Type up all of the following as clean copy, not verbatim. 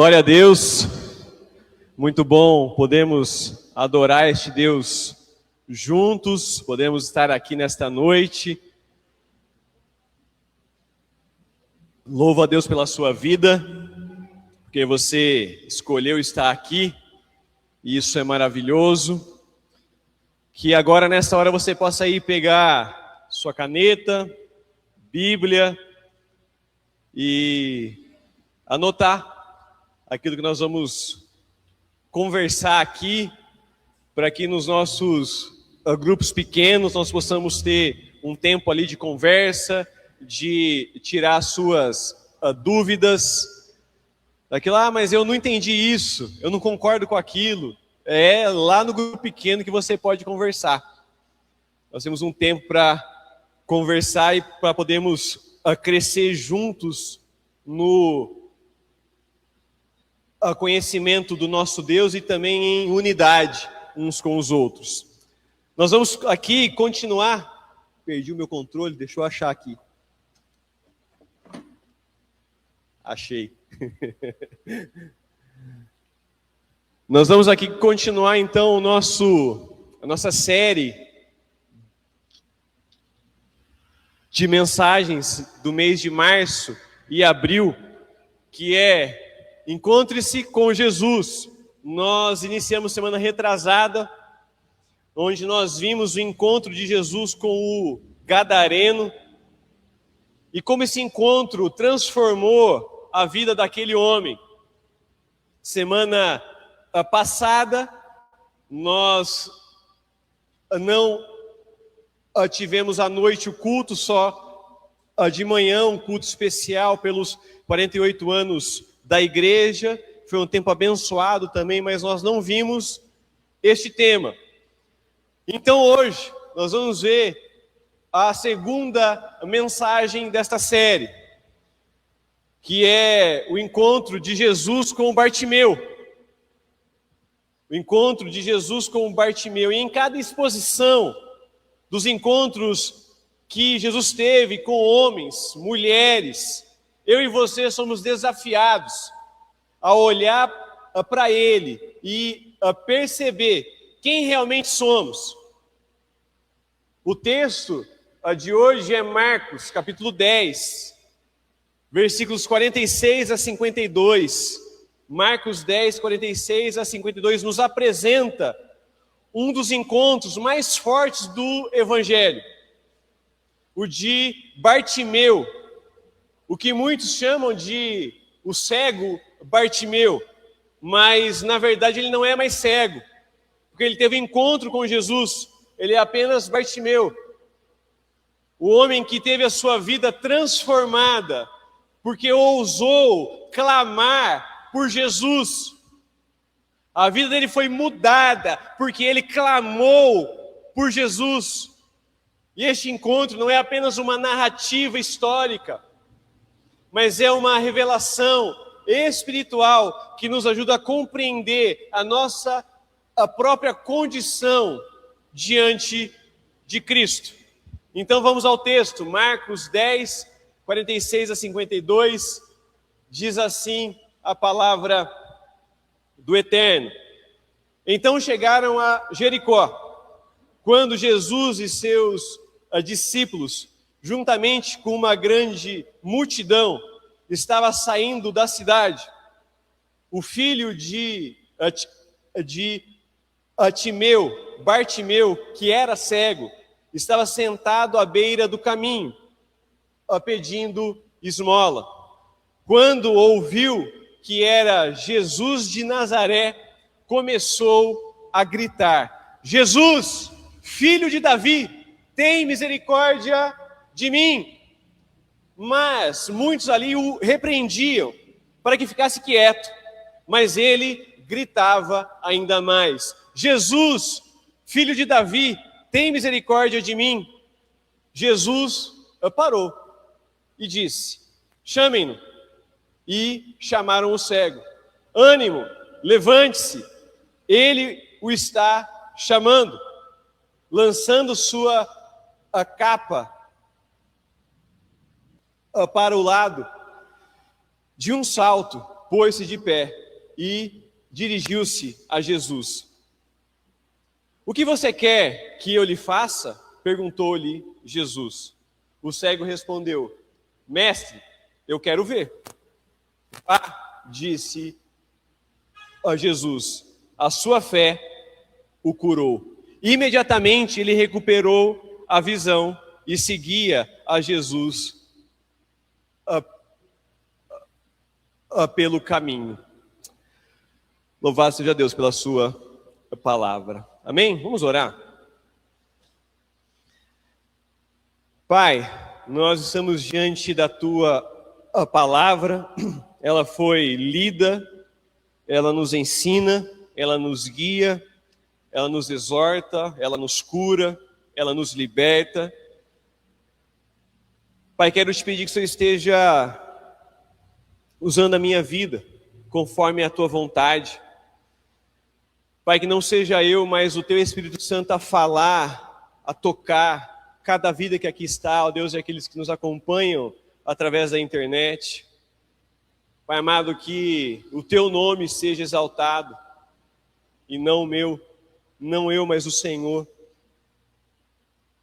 Glória a Deus, muito bom podemos adorar este Deus juntos, podemos estar aqui nesta noite. Louvo a Deus pela sua vida, porque você escolheu estar aqui, e isso é maravilhoso. Que agora nessa hora você possa ir pegar sua caneta, Bíblia e anotar aquilo que nós vamos conversar aqui, para que nos nossos grupos pequenos nós possamos ter um tempo ali de conversa, de tirar suas dúvidas, daquilo, mas eu não entendi isso, eu não concordo com aquilo. É lá no grupo pequeno que você pode conversar. Nós temos um tempo para conversar e para podermos crescer juntos no conhecimento do nosso Deus e também em unidade uns com os outros. Nós vamos aqui continuar. Perdi o meu controle, deixa eu achar aqui. Achei. Nós vamos aqui continuar então a nossa série de mensagens do mês de março e abril, que é Encontre-se com Jesus. Nós iniciamos semana retrasada, onde nós vimos o encontro de Jesus com o gadareno, e como esse encontro transformou a vida daquele homem. Semana passada, nós não tivemos à noite o culto, só de manhã um culto especial pelos 48 anos da igreja. Foi um tempo abençoado também, mas nós não vimos este tema. Então hoje nós vamos ver a segunda mensagem desta série, que é o encontro de Jesus com Bartimeu. O encontro de Jesus com Bartimeu. E em cada exposição dos encontros que Jesus teve com homens, mulheres, eu e você somos desafiados a olhar para Ele e a perceber quem realmente somos. O texto de hoje é Marcos, capítulo 10, versículos 46 a 52. Marcos 10, 46 a 52 nos apresenta um dos encontros mais fortes do Evangelho. O de Bartimeu, o que muitos chamam de o cego Bartimeu, mas na verdade ele não é mais cego, porque ele teve encontro com Jesus, ele é apenas Bartimeu. O homem que teve a sua vida transformada, porque ousou clamar por Jesus. A vida dele foi mudada, porque ele clamou por Jesus. E este encontro não é apenas uma narrativa histórica, mas é uma revelação espiritual que nos ajuda a compreender a própria condição diante de Cristo. Então vamos ao texto, Marcos 10, 46 a 52, diz assim a palavra do Eterno. Então chegaram a Jericó, quando Jesus e seus discípulos, juntamente com uma grande multidão, estava saindo da cidade. O filho de Bartimeu, que era cego, estava sentado à beira do caminho, pedindo esmola. Quando ouviu que era Jesus de Nazaré, começou a gritar: Jesus, filho de Davi, tem misericórdia de mim. Mas muitos ali o repreendiam para que ficasse quieto, mas ele gritava ainda mais: Jesus, filho de Davi, tem misericórdia de mim. Jesus parou e disse: chamem-no. E chamaram o cego. Ânimo, levante-se, ele o está chamando. Lançando sua capa para o lado, de um salto, pôs-se de pé e dirigiu-se a Jesus. O que você quer que eu lhe faça? Perguntou-lhe Jesus. O cego respondeu: Mestre, eu quero ver. Disse a Jesus, a sua fé o curou. Imediatamente ele recuperou a visão e seguia a Jesus pelo caminho. Louvado seja Deus pela sua palavra. Amém? Vamos orar. Pai, nós estamos diante da tua palavra. Ela foi lida, ela nos ensina, ela nos guia, ela nos exorta, ela nos cura, ela nos liberta. Pai, quero te pedir que o Senhor esteja usando a minha vida conforme a tua vontade. Pai, que não seja eu, mas o teu Espírito Santo a falar, a tocar cada vida que aqui está, ó Deus, e aqueles que nos acompanham através da internet. Pai amado, que o teu nome seja exaltado, e não o meu, não eu, mas o Senhor.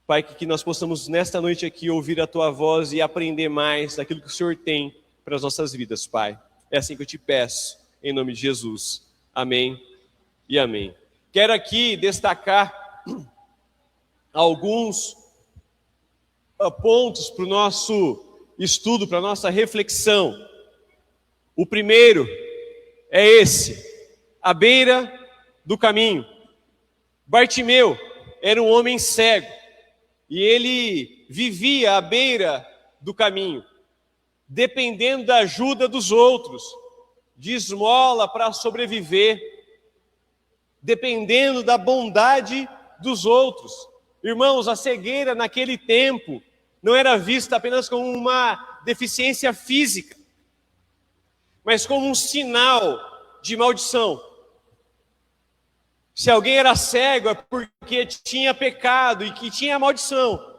Pai, que nós possamos nesta noite aqui ouvir a tua voz e aprender mais daquilo que o Senhor tem para as nossas vidas, Pai. É assim que eu te peço, em nome de Jesus. Amém e amém. Quero aqui destacar alguns pontos para o nosso estudo, para a nossa reflexão. O primeiro é esse: à beira do caminho. Bartimeu era um homem cego e ele vivia à beira do caminho, dependendo da ajuda dos outros, de esmola para sobreviver, dependendo da bondade dos outros. Irmãos, a cegueira naquele tempo não era vista apenas como uma deficiência física, mas como um sinal de maldição. Se alguém era cego é porque tinha pecado e que tinha maldição.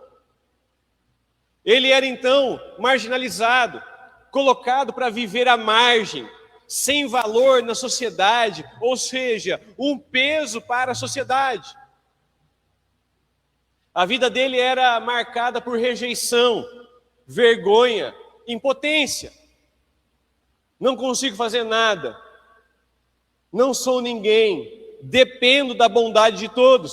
Ele era então marginalizado, colocado para viver à margem, sem valor na sociedade, ou seja, um peso para a sociedade. A vida dele era marcada por rejeição, vergonha, impotência. Não consigo fazer nada, não sou ninguém, dependo da bondade de todos.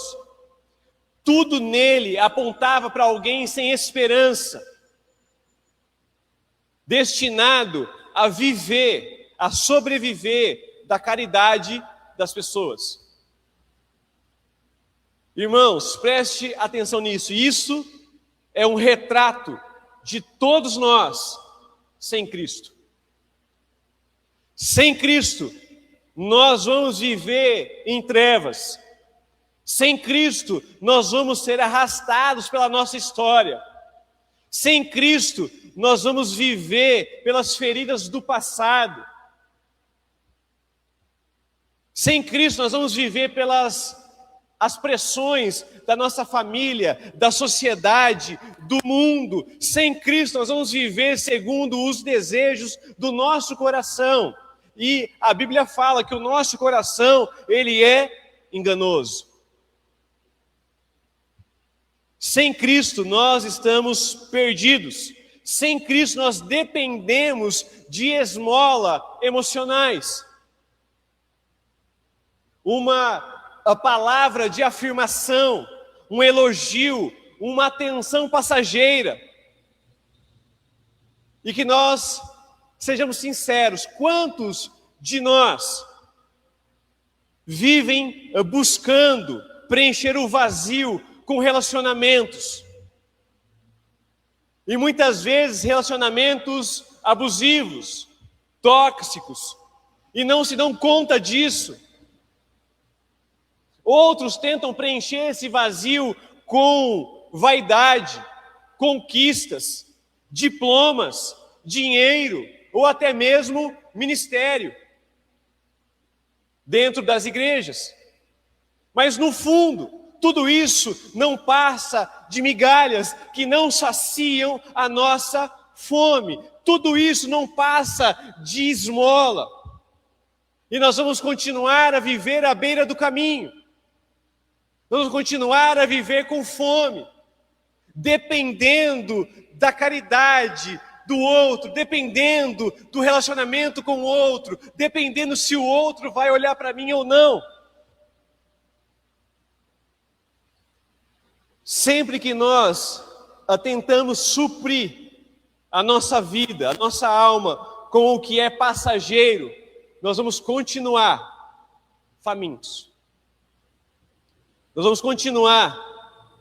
Tudo nele apontava para alguém sem esperança, destinado a viver, a sobreviver da caridade das pessoas. Irmãos, preste atenção nisso. Isso é um retrato de todos nós sem Cristo. Sem Cristo, nós vamos viver em trevas. Sem Cristo, nós vamos ser arrastados pela nossa história. Sem Cristo, nós vamos viver pelas feridas do passado. Sem Cristo, nós vamos viver pelas as pressões da nossa família, da sociedade, do mundo. Sem Cristo, nós vamos viver segundo os desejos do nosso coração. E a Bíblia fala que o nosso coração, ele é enganoso. Sem Cristo, nós estamos perdidos. Sem Cristo, nós dependemos de esmola emocionais. A palavra de afirmação, um elogio, uma atenção passageira. E que nós sejamos sinceros, quantos de nós vivem buscando preencher o vazio com relacionamentos? E muitas vezes relacionamentos abusivos, tóxicos, e não se dão conta disso. Outros tentam preencher esse vazio com vaidade, conquistas, diplomas, dinheiro ou até mesmo ministério dentro das igrejas. Mas no fundo, tudo isso não passa de migalhas que não saciam a nossa fome. Tudo isso não passa de esmola. E nós vamos continuar a viver à beira do caminho. Vamos continuar a viver com fome, dependendo da caridade do outro, dependendo do relacionamento com o outro, dependendo se o outro vai olhar para mim ou não. Sempre que nós tentamos suprir a nossa vida, a nossa alma, com o que é passageiro, nós vamos continuar famintos. Nós vamos continuar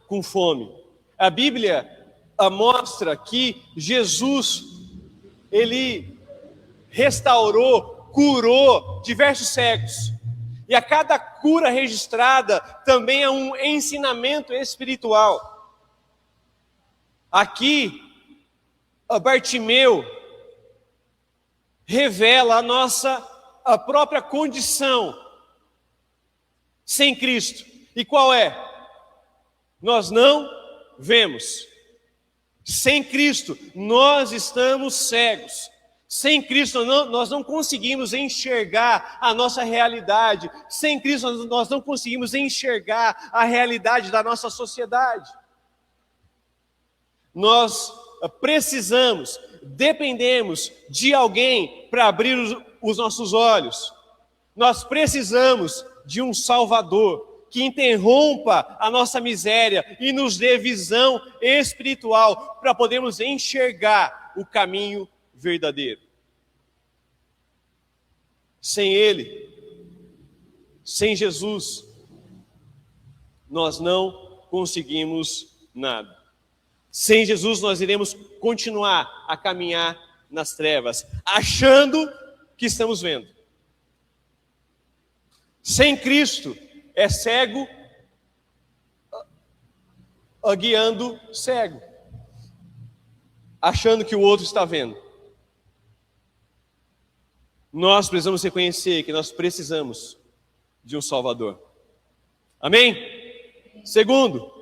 com fome. A Bíblia mostra que Jesus, ele restaurou, curou diversos cegos. E a cada cura registrada também é um ensinamento espiritual. Aqui, Bartimeu revela a própria condição sem Cristo. E qual é? Nós não vemos. Sem Cristo, nós estamos cegos. Sem Cristo, nós não conseguimos enxergar a nossa realidade. Sem Cristo, nós não conseguimos enxergar a realidade da nossa sociedade. Nós precisamos, dependemos de alguém para abrir os nossos olhos. Nós precisamos de um Salvador que interrompa a nossa miséria e nos dê visão espiritual para podermos enxergar o caminho verdadeiro. Sem Ele, sem Jesus, nós não conseguimos nada. Sem Jesus nós iremos continuar a caminhar nas trevas, achando que estamos vendo. Sem Cristo é cego guiando cego, achando que o outro está vendo. Nós precisamos reconhecer que nós precisamos de um Salvador. Amém? Segundo,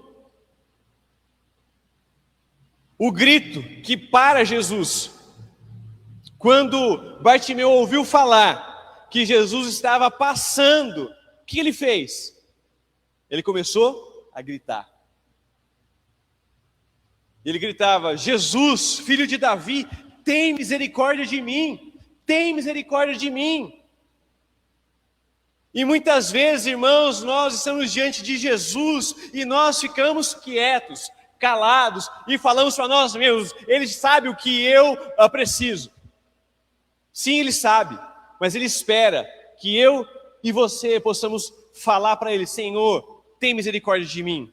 o grito que para Jesus, quando Bartimeu ouviu falar que Jesus estava passando, o que ele fez? Ele começou a gritar. Ele gritava: Jesus, filho de Davi, tem misericórdia de mim. Tem misericórdia de mim. E muitas vezes, irmãos, nós estamos diante de Jesus e nós ficamos quietos, calados e falamos para nós mesmos: Ele sabe o que eu preciso. Sim, Ele sabe, mas Ele espera que eu e você possamos falar para Ele: Senhor, tem misericórdia de mim.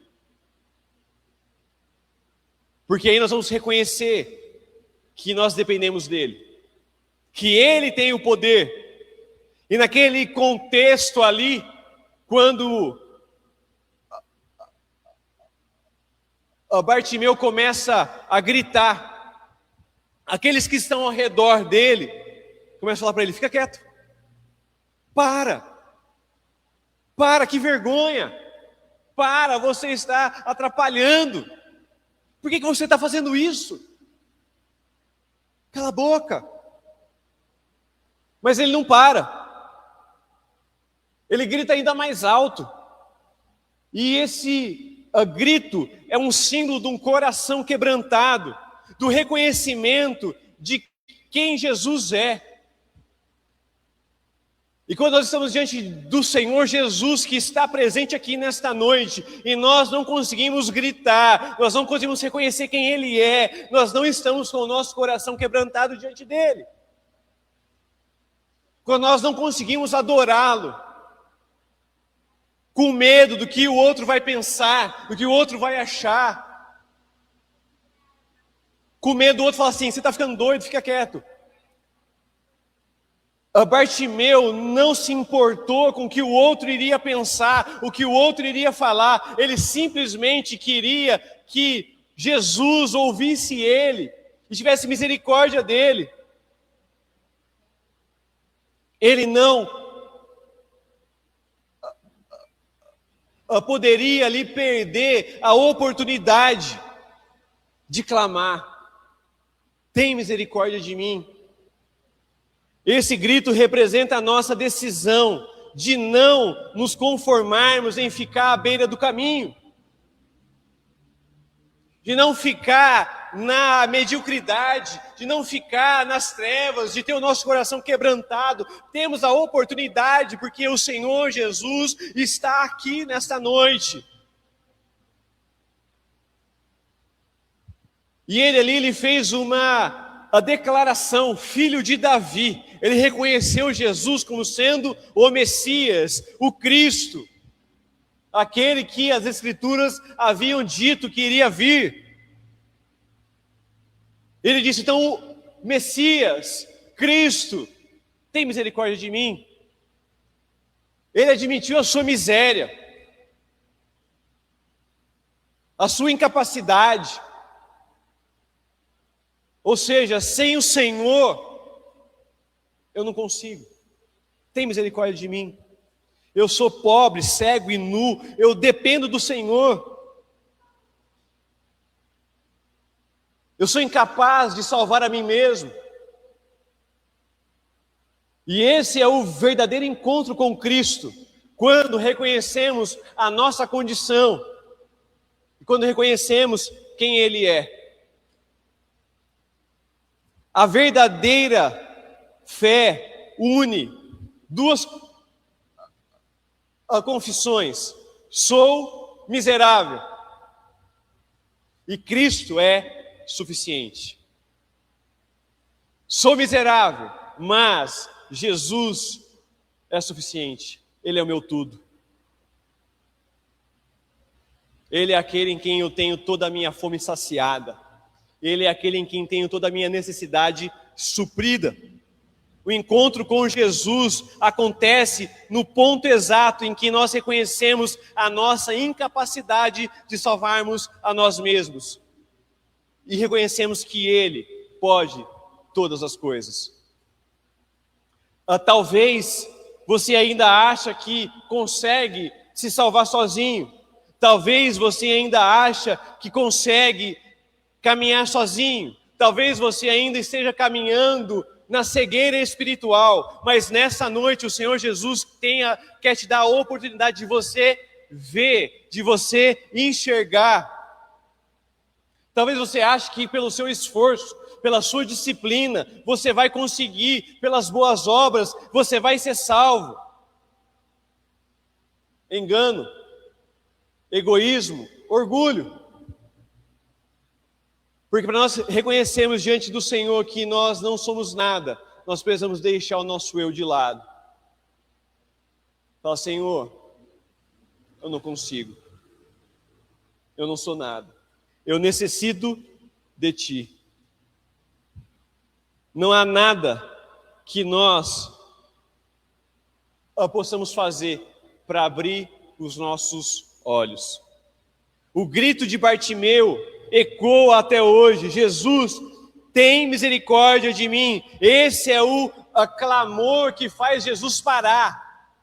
Porque aí nós vamos reconhecer que nós dependemos dEle, que Ele tem o poder. E naquele contexto ali, quando Bartimeu começa a gritar, aqueles que estão ao redor dele começam a falar para ele: fica quieto, para, que vergonha, você está atrapalhando, por que você está fazendo isso? Cala a boca. Mas ele não para. Ele grita ainda mais alto. E esse grito é um símbolo de um coração quebrantado, do reconhecimento de quem Jesus é. E quando nós estamos diante do Senhor Jesus, que está presente aqui nesta noite, e nós não conseguimos gritar, nós não conseguimos reconhecer quem Ele é, nós não estamos com o nosso coração quebrantado diante dEle. Quando nós não conseguimos adorá-lo, com medo do que o outro vai pensar, do que o outro vai achar, com medo do outro falar assim: você está ficando doido, fica quieto. Bartimeu não se importou com o que o outro iria pensar, o que o outro iria falar, ele simplesmente queria que Jesus ouvisse ele e tivesse misericórdia dele. Ele não poderia ali perder a oportunidade de clamar: tem misericórdia de mim. Esse grito representa a nossa decisão de não nos conformarmos em ficar à beira do caminho, de não ficar na mediocridade, de não ficar nas trevas, de ter o nosso coração quebrantado. Temos a oportunidade, porque o Senhor Jesus está aqui nesta noite. E ele fez a declaração, filho de Davi. Ele reconheceu Jesus como sendo o Messias, o Cristo, aquele que as Escrituras haviam dito que iria vir. Ele disse, então, Messias, Cristo, tem misericórdia de mim. Ele admitiu a sua miséria, a sua incapacidade. Ou seja, sem o Senhor, eu não consigo. Tem misericórdia de mim. Eu sou pobre, cego e nu. Eu dependo do Senhor. Eu sou incapaz de salvar a mim mesmo. E esse é o verdadeiro encontro com Cristo. Quando reconhecemos a nossa condição. E quando reconhecemos quem Ele é. A verdadeira fé une duas confissões. Sou miserável. E Cristo é suficiente. Sou miserável, mas Jesus é suficiente. Ele é o meu tudo. Ele é aquele em quem eu tenho toda a minha fome saciada. Ele é aquele em quem tenho toda a minha necessidade suprida. O encontro com Jesus acontece no ponto exato em que nós reconhecemos a nossa incapacidade de salvarmos a nós mesmos. E reconhecemos que Ele pode todas as coisas. Talvez você ainda acha que consegue se salvar sozinho. Talvez você ainda acha que consegue caminhar sozinho. Talvez você ainda esteja caminhando na cegueira espiritual, mas nessa noite o Senhor Jesus quer te dar a oportunidade de você ver, de você enxergar. Talvez você ache que pelo seu esforço, pela sua disciplina, você vai conseguir, pelas boas obras, você vai ser salvo. Engano, egoísmo, orgulho. Porque para nós reconhecermos diante do Senhor que nós não somos nada, nós precisamos deixar o nosso eu de lado. Fala, Senhor, eu não consigo. Eu não sou nada. Eu necessito de Ti. Não há nada que nós possamos fazer para abrir os nossos olhos. O grito de Bartimeu ecoa até hoje. Jesus, tem misericórdia de mim. Esse é o clamor que faz Jesus parar.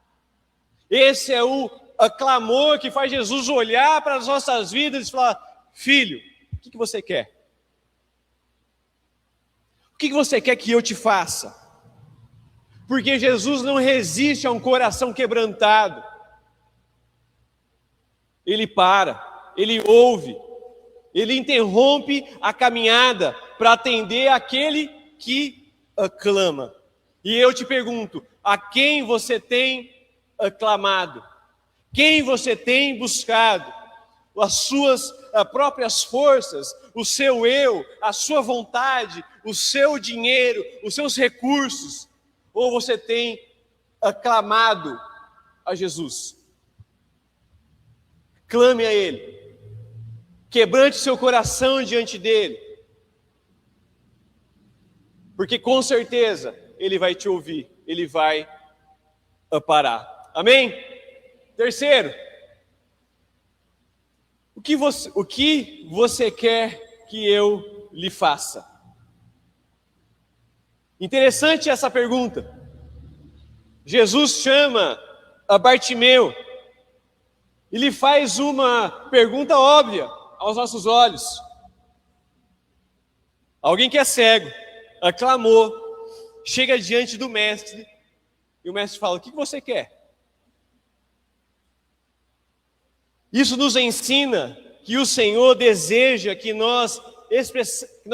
Esse é o clamor que faz Jesus olhar para as nossas vidas e falar, filho, o que você quer? O que você quer que eu te faça? Porque Jesus não resiste a um coração quebrantado. Ele para, ele ouve, ele interrompe a caminhada para atender aquele que clama. E eu te pergunto, a quem você tem clamado? Quem você tem buscado? As suas próprias forças, o seu eu, a sua vontade, o seu dinheiro, os seus recursos? Ou você tem clamado a Jesus? Clame a Ele. Quebrante seu coração diante dEle. Porque com certeza Ele vai te ouvir. Ele vai parar. Amém? Terceiro. O que você quer que eu lhe faça? Interessante essa pergunta. Jesus chama a Bartimeu. Ele faz uma pergunta óbvia aos nossos olhos. Alguém que é cego, clamou, chega diante do mestre e o mestre fala: o que você quer? Isso nos ensina que o Senhor deseja que nós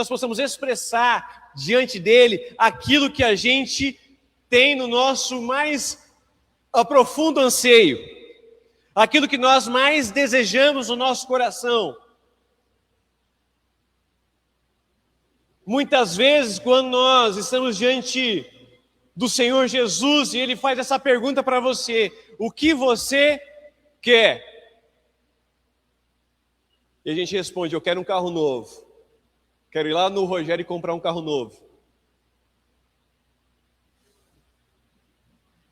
possamos expressar diante dele aquilo que a gente tem no nosso mais profundo anseio, aquilo que nós mais desejamos no nosso coração. Muitas vezes, quando nós estamos diante do Senhor Jesus e Ele faz essa pergunta para você: o que você quer? E a gente responde: eu quero um carro novo. Quero ir lá no Rogério e comprar um carro novo.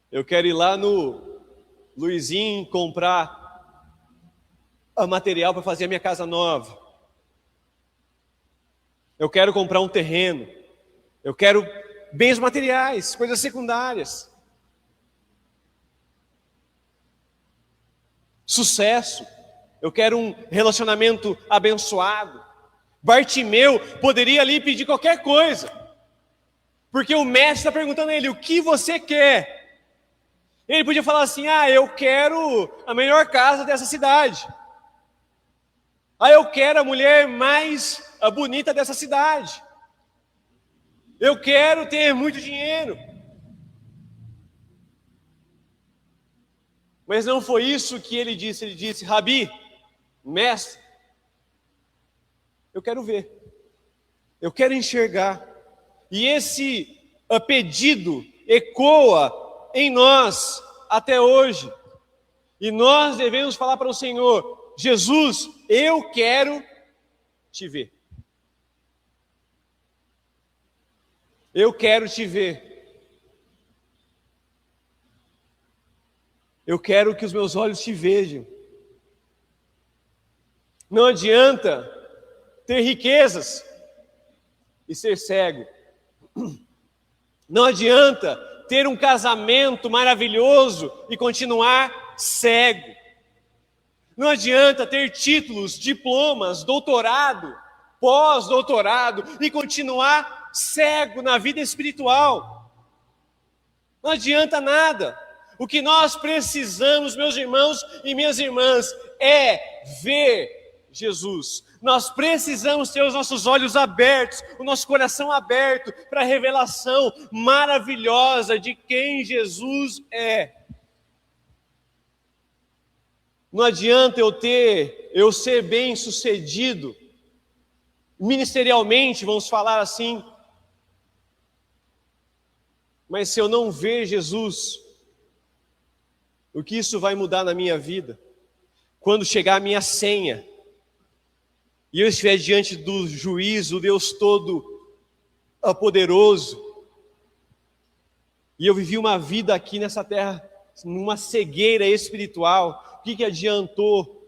Eu quero ir lá no Luizinho comprar material para fazer a minha casa nova. Eu quero comprar um terreno. Eu quero bens materiais, coisas secundárias. Sucesso. Eu quero um relacionamento abençoado. Bartimeu poderia ali pedir qualquer coisa, porque o mestre está perguntando a ele: o que você quer? Ele podia falar assim: eu quero a melhor casa dessa cidade. Eu quero a mulher mais bonita dessa cidade. Eu quero ter muito dinheiro. Mas não foi isso que ele disse. Ele disse: Rabi, mestre, eu quero ver. Eu quero enxergar. E esse pedido ecoa em nós até hoje. E nós devemos falar para o Senhor: Jesus, eu quero te ver. Eu quero te ver. Eu quero que os meus olhos te vejam. Não adianta ter riquezas e ser cego. Não adianta ter um casamento maravilhoso e continuar cego. Não adianta ter títulos, diplomas, doutorado, pós-doutorado e continuar cego na vida espiritual. Não adianta nada. O que nós precisamos, meus irmãos e minhas irmãs, é ver Jesus. Nós precisamos ter os nossos olhos abertos, o nosso coração aberto para a revelação maravilhosa de quem Jesus é. Não adianta eu ser bem sucedido, ministerialmente, vamos falar assim, mas se eu não ver Jesus, o que isso vai mudar na minha vida? Quando chegar a minha senha, e eu estiver diante do juiz, o Deus Todo-Poderoso, e eu vivi uma vida aqui nessa terra, numa cegueira espiritual, o que adiantou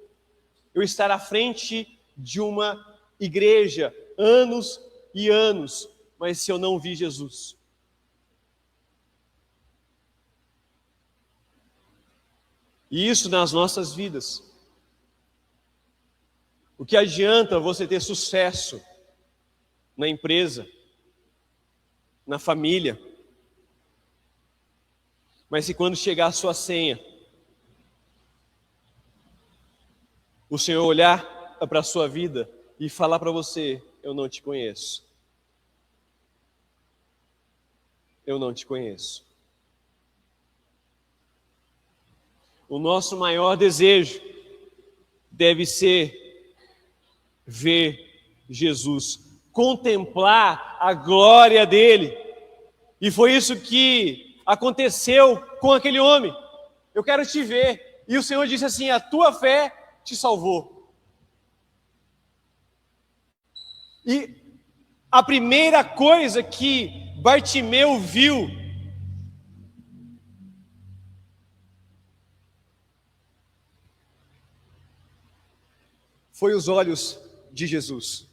eu estar à frente de uma igreja, anos e anos, mas se eu não vi Jesus? E isso nas nossas vidas. O que adianta você ter sucesso na empresa, na família, mas se quando chegar a sua senha, o Senhor olhar para a sua vida e falar para você: eu não te conheço. Eu não te conheço. O nosso maior desejo deve ser ver Jesus, contemplar a glória dele. E foi isso que aconteceu com aquele homem. Eu quero te ver. E o Senhor disse assim: a tua fé te salvou. E a primeira coisa que Bartimeu viu foi os olhos de Jesus,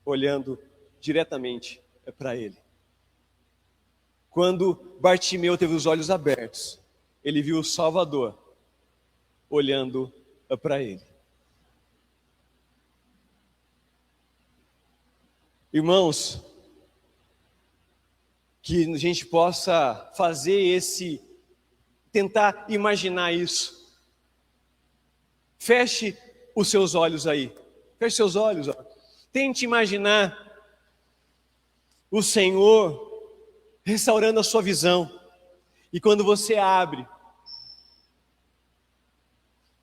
olhando diretamente para ele. Quando Bartimeu teve os olhos abertos, ele viu o Salvador olhando para ele. Irmãos, Que a gente possa tentar imaginar isso. Feche os seus olhos aí. Feche seus olhos. Ó. Tente imaginar o Senhor restaurando a sua visão. E quando você abre,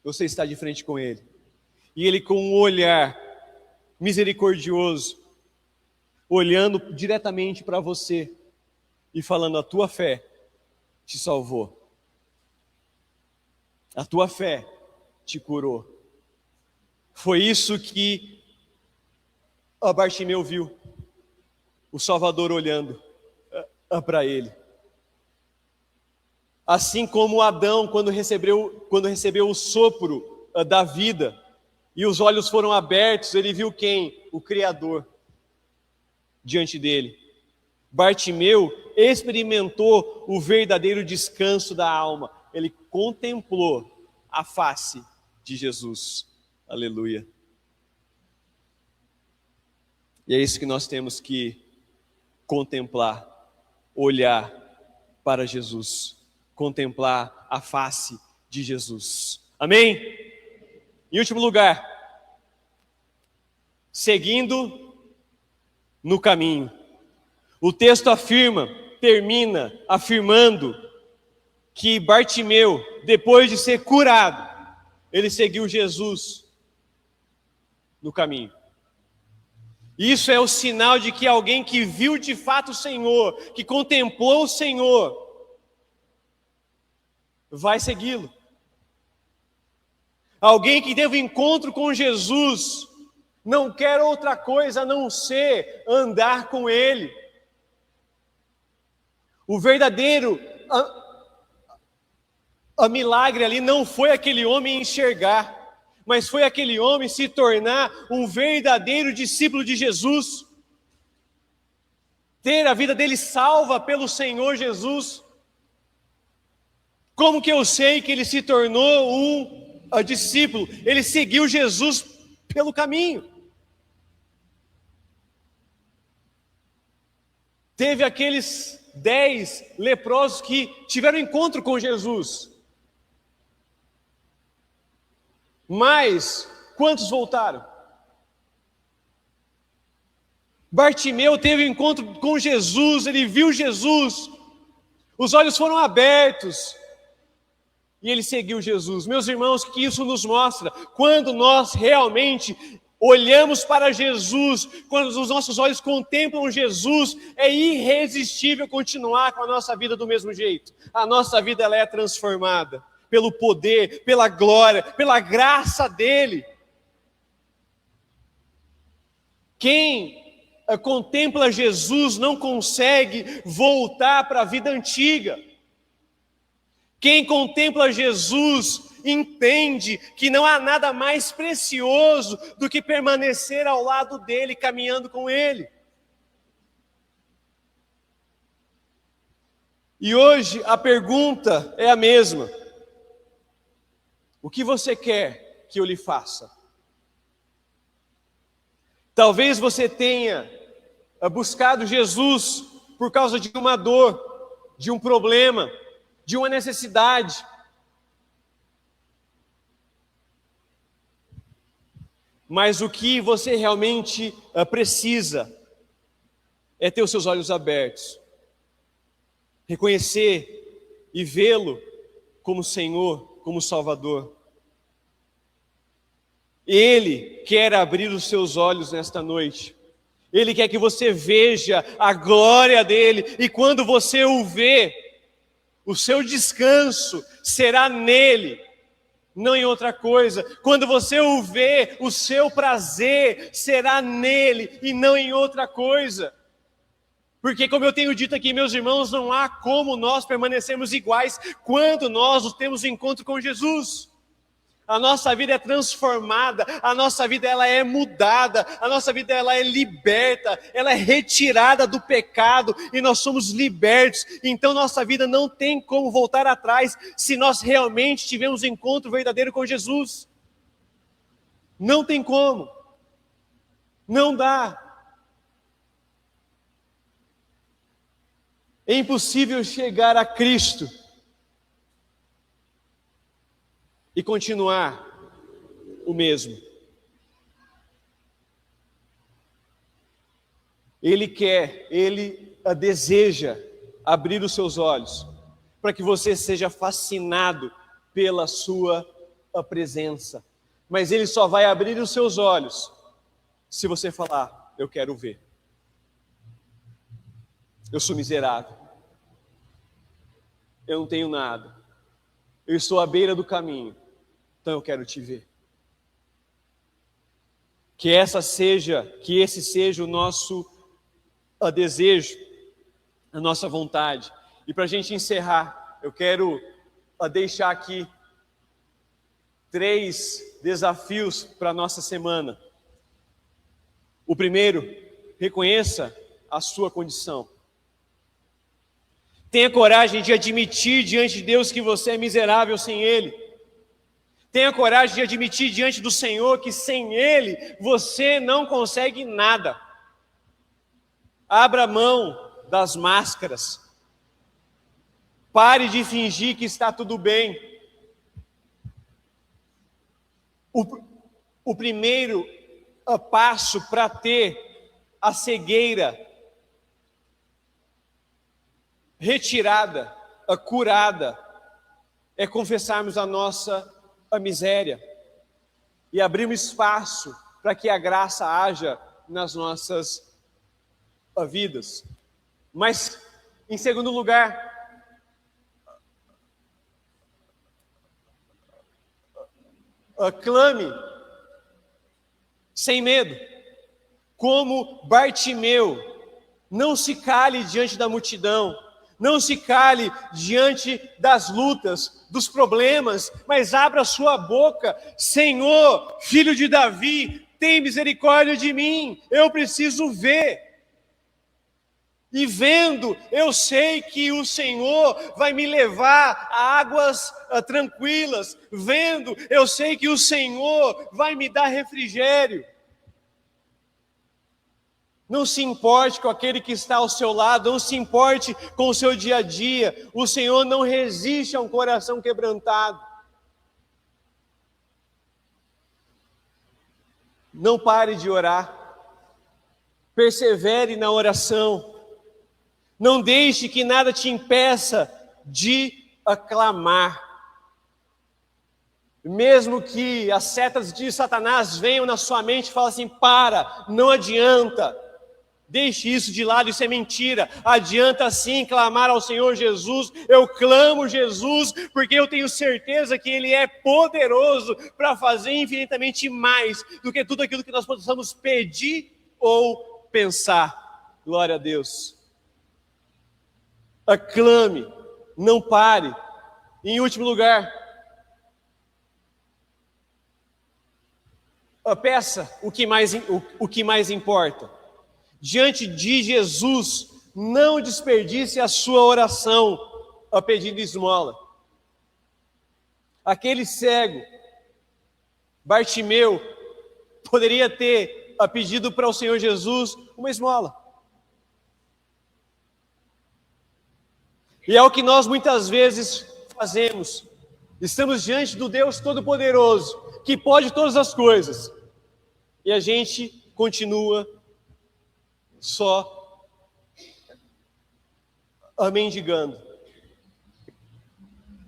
você está de frente com Ele. E Ele com um olhar misericordioso, olhando diretamente para você e falando: a tua fé te salvou. A tua fé te curou. Foi isso que Bartimeu viu. O Salvador olhando para ele. Assim como Adão, quando recebeu o sopro da vida, e os olhos foram abertos, ele viu quem? O Criador diante dele. Bartimeu experimentou o verdadeiro descanso da alma. Ele contemplou a face de Jesus. Aleluia. E é isso que nós temos que contemplar, olhar para Jesus, contemplar a face de Jesus. Amém? Em último lugar, seguindo no caminho. O texto termina afirmando que Bartimeu, depois de ser curado, ele seguiu Jesus no caminho. Isso é o sinal de que alguém que viu de fato o Senhor, que contemplou o Senhor, vai segui-lo. Alguém que teve encontro com Jesus, não quer outra coisa a não ser andar com Ele. O verdadeiro milagre ali não foi aquele homem enxergar, mas foi aquele homem se tornar um verdadeiro discípulo de Jesus, ter a vida dele salva pelo Senhor Jesus. Como que eu sei que ele se tornou um discípulo? Ele seguiu Jesus pelo caminho. Teve aqueles 10 leprosos que tiveram encontro com Jesus. Mas quantos voltaram? Bartimeu teve um encontro com Jesus, ele viu Jesus, os olhos foram abertos e ele seguiu Jesus. Meus irmãos, que isso nos mostra? Quando nós realmente olhamos para Jesus, quando os nossos olhos contemplam Jesus, é irresistível continuar com a nossa vida do mesmo jeito. A nossa vida ela é transformada pelo poder, pela glória, pela graça dele. Quem contempla Jesus não consegue voltar para a vida antiga. Quem contempla Jesus entende que não há nada mais precioso do que permanecer ao lado dele, caminhando com ele. E hoje a pergunta é a mesma. O que você quer que eu lhe faça? Talvez você tenha buscado Jesus por causa de uma dor, de um problema, de uma necessidade. Mas o que você realmente precisa é ter os seus olhos abertos, reconhecer e vê-lo como Senhor, como Salvador. Ele quer abrir os seus olhos nesta noite. Ele quer que você veja a glória dele. E quando você o vê, o seu descanso será nele, não em outra coisa. Quando você o vê, o seu prazer será nele e não em outra coisa. Porque, como eu tenho dito aqui, meus irmãos, não há como nós permanecermos iguais quando nós temos encontro com Jesus. A nossa vida é transformada, a nossa vida ela é mudada, a nossa vida ela é liberta, ela é retirada do pecado e nós somos libertos. Então nossa vida não tem como voltar atrás se nós realmente tivermos um encontro verdadeiro com Jesus. Não tem como, não dá. É impossível chegar a Cristo e continuar o mesmo. Ele deseja abrir os seus olhos para que você seja fascinado pela sua presença. Mas Ele só vai abrir os seus olhos se você falar: eu quero ver. Eu sou miserável. Eu não tenho nada. Eu estou à beira do caminho. Então eu quero te ver. Que esse seja o nosso desejo, a nossa vontade. E para a gente encerrar, eu quero deixar aqui 3 desafios para a nossa semana. O primeiro, reconheça a sua condição. Tenha coragem de admitir diante de Deus que você é miserável sem Ele. Tenha coragem de admitir diante do Senhor que sem Ele você não consegue nada. Abra mão das máscaras. Pare de fingir que está tudo bem. O primeiro passo para ter a cegueira retirada, curada, é confessarmos a nossa miséria e abrirmos espaço para que a graça haja nas nossas vidas. Mas, em segundo lugar, clame sem medo, como Bartimeu. Não se cale diante da multidão, não se cale diante das lutas, dos problemas, mas abra sua boca: Senhor, filho de Davi, tem misericórdia de mim, eu preciso ver. E vendo, eu sei que o Senhor vai me levar a águas tranquilas. Vendo, eu sei que o Senhor vai me dar refrigério. Não se importe com aquele que está ao seu lado, não se importe com o seu dia a dia. O Senhor não resiste a um coração quebrantado. Não pare de orar. Persevere na oração. Não deixe que nada te impeça de aclamar. Mesmo que as setas de Satanás venham na sua mente e falem assim: para, não adianta. Deixe isso de lado, isso é mentira. Adianta sim clamar ao Senhor Jesus. Eu clamo Jesus porque eu tenho certeza que Ele é poderoso para fazer infinitamente mais do que tudo aquilo que nós possamos pedir ou pensar. Glória a Deus. Aclame, não pare. E, em último lugar, peça o que mais importa. Diante de Jesus, não desperdice a sua oração pedindo esmola. Aquele cego, Bartimeu, poderia ter pedido para o Senhor Jesus uma esmola. E é o que nós muitas vezes fazemos. Estamos diante do Deus Todo-Poderoso, que pode todas as coisas. E a gente continua só mendigando,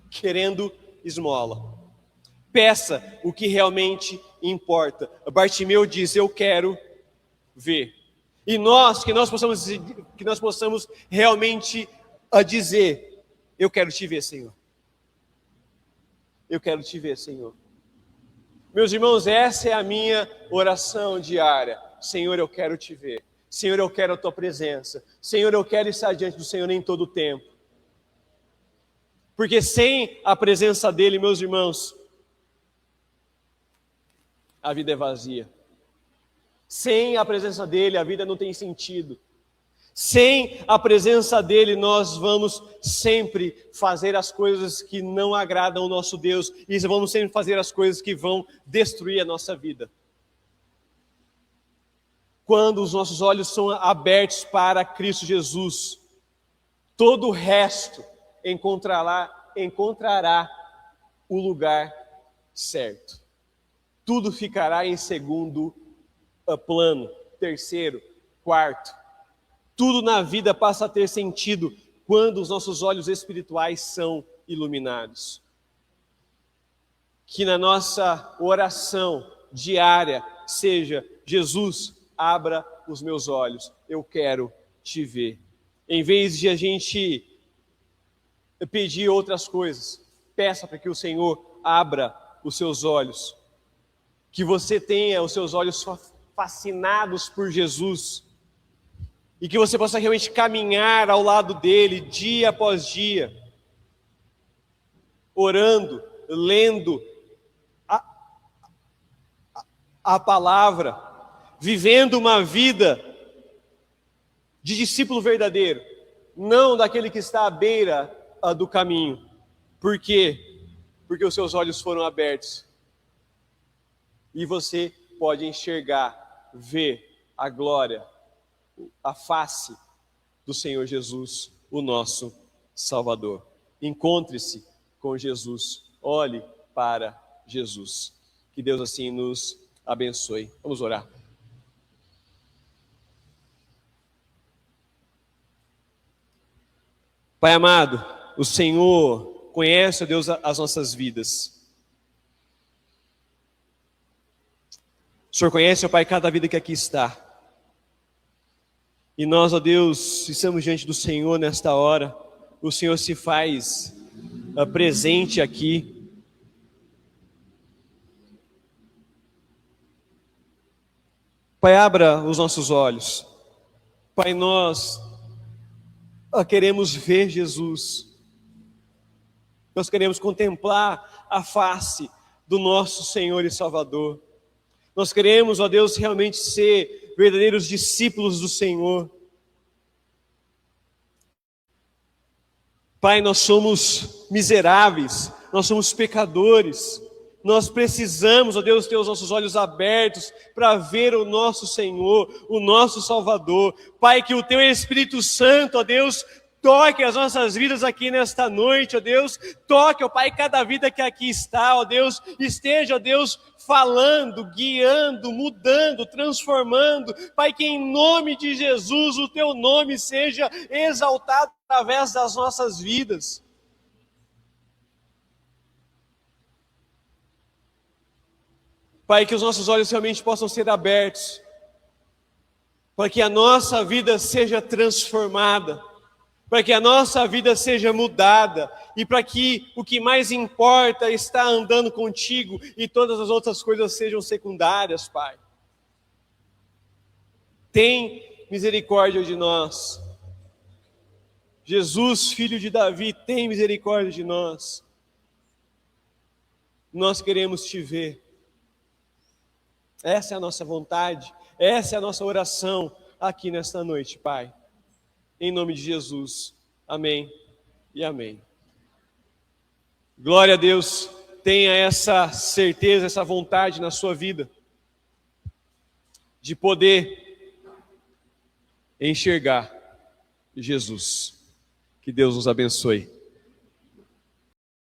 querendo esmola. Peça o que realmente importa. Bartimeu diz: eu quero ver. E que nós possamos realmente dizer: eu quero te ver, Senhor. Eu quero te ver, Senhor. Meus irmãos, essa é a minha oração diária. Senhor, eu quero te ver. Senhor, eu quero a tua presença. Senhor, eu quero estar diante do Senhor em todo o tempo. Porque sem a presença dele, meus irmãos, a vida é vazia. Sem a presença dele, a vida não tem sentido. Sem a presença dele, nós vamos sempre fazer as coisas que não agradam ao nosso Deus. E vamos sempre fazer as coisas que vão destruir a nossa vida. Quando os nossos olhos são abertos para Cristo Jesus, todo o resto encontrará o lugar certo. Tudo ficará em segundo plano, terceiro, quarto. Tudo na vida passa a ter sentido quando os nossos olhos espirituais são iluminados. Que na nossa oração diária seja: Jesus, abra os meus olhos, eu quero te ver. Em vez de a gente pedir outras coisas, peça para que o Senhor abra os seus olhos. Que você tenha os seus olhos fascinados por Jesus. E que você possa realmente caminhar ao lado dele, dia após dia. Orando, lendo a palavra. Vivendo uma vida de discípulo verdadeiro. Não daquele que está à beira do caminho. Por quê? Porque os seus olhos foram abertos. E você pode enxergar, ver a glória, a face do Senhor Jesus, o nosso Salvador. Encontre-se com Jesus, olhe para Jesus. Que Deus assim nos abençoe. Vamos orar. Pai amado, o Senhor conhece, ó Deus, as nossas vidas. O Senhor conhece, ó Pai, cada vida que aqui está. E nós, ó Deus, estamos diante do Senhor nesta hora. O Senhor se faz presente aqui. Pai, abra os nossos olhos. Pai, nós queremos ver Jesus. Nós queremos contemplar a face do nosso Senhor e Salvador. Nós queremos, ó Deus, realmente ser verdadeiros discípulos do Senhor. Pai, nós somos miseráveis, nós somos pecadores. Nós precisamos, ó Deus, ter os nossos olhos abertos para ver o nosso Senhor, o nosso Salvador. Pai, que o Teu Espírito Santo, ó Deus, toque as nossas vidas aqui nesta noite, ó Deus. Toque, ó Pai, cada vida que aqui está, ó Deus. Esteja, ó Deus, falando, guiando, mudando, transformando. Pai, que em nome de Jesus o Teu nome seja exaltado através das nossas vidas. Pai, que os nossos olhos realmente possam ser abertos, para que a nossa vida seja transformada, para que a nossa vida seja mudada, e para que o que mais importa está andando contigo, e todas as outras coisas sejam secundárias, Pai. Tem misericórdia de nós. Jesus, filho de Davi, tem misericórdia de nós. Nós queremos te ver. Essa é a nossa vontade, essa é a nossa oração aqui nesta noite, Pai. Em nome de Jesus. Amém e amém. Glória a Deus. Tenha essa certeza, essa vontade na sua vida de poder enxergar Jesus. Que Deus nos abençoe.